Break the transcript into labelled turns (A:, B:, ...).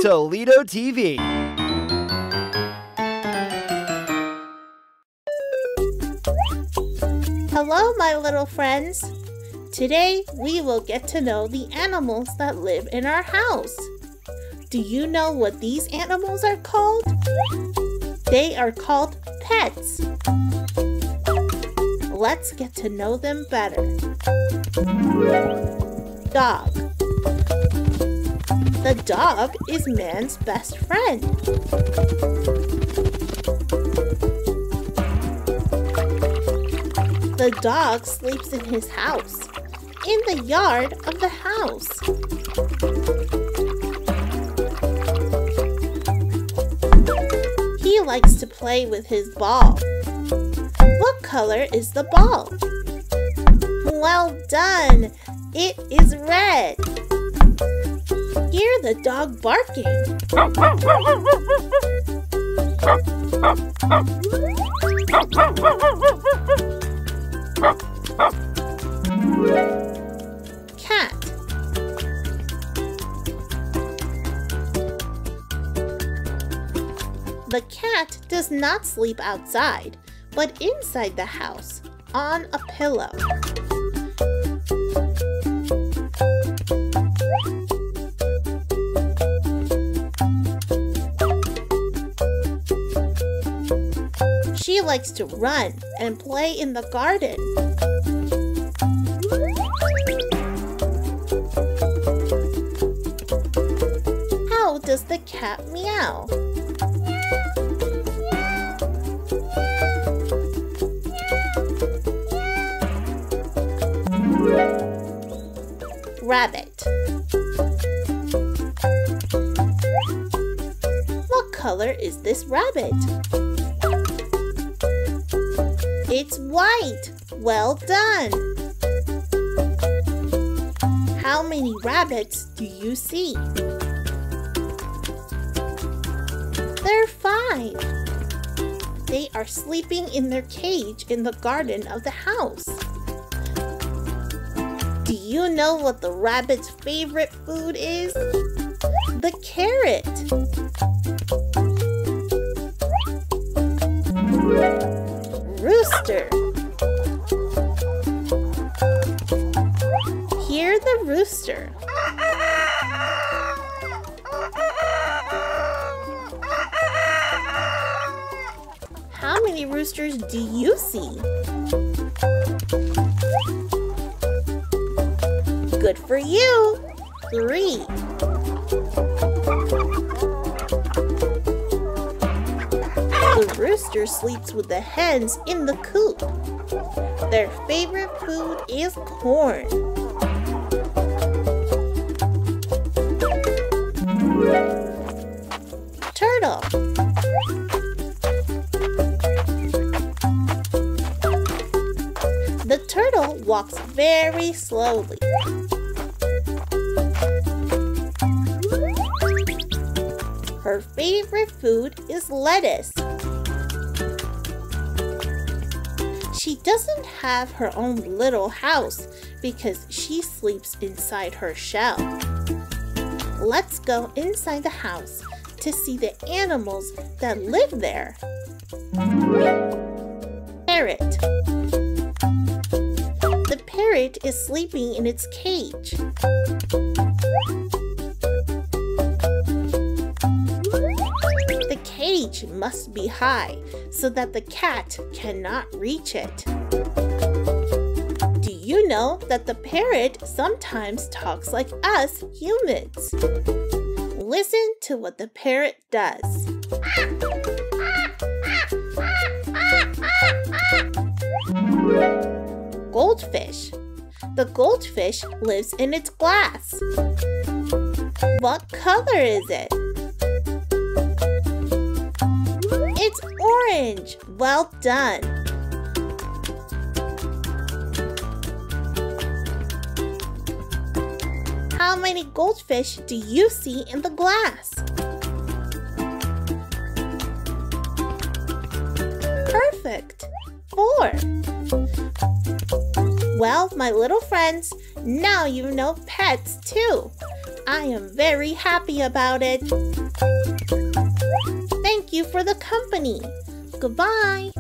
A: Tolito TV.
B: Hello, my little friends. Today, we will get to know the animals that live in our house. Do you know what these animals are called? They are called pets. Let's get to know them better. Dog. The dog is man's best friend. The dog sleeps in his house, in the yard of the house. He likes to play with his ball. What color is the ball? Well done! It is red. Hear the dog barking. Cat. The cat does not sleep outside, but inside the house, on a pillow. She likes to run and play in the garden. How does the cat meow? Rabbit. What color is this rabbit? It's white. Well done. How many rabbits do you see? There are 5. They are sleeping in their cage in the garden of the house. Do you know what the rabbit's favorite food is? The carrot. Rooster. Hear the rooster. How many roosters do you see? Good for you! 3. The rooster sleeps with the hens in the coop. Their favorite food is corn. Turtle. The turtle walks very slowly. Her favorite food is lettuce. She doesn't have her own little house because she sleeps inside her shell. Let's go inside the house to see the animals that live there. Parrot. The parrot is sleeping in its cage. The cage must be high so that the cat cannot reach it. Do you know that the parrot sometimes talks like us humans? Listen to what the parrot does. Goldfish. The goldfish lives in its glass. What color is it? It's orange. Well done. How many goldfish do you see in the glass? Perfect. 4. Well, my little friends, now you know pets too. I am very happy about it. Thank you for the company. Goodbye.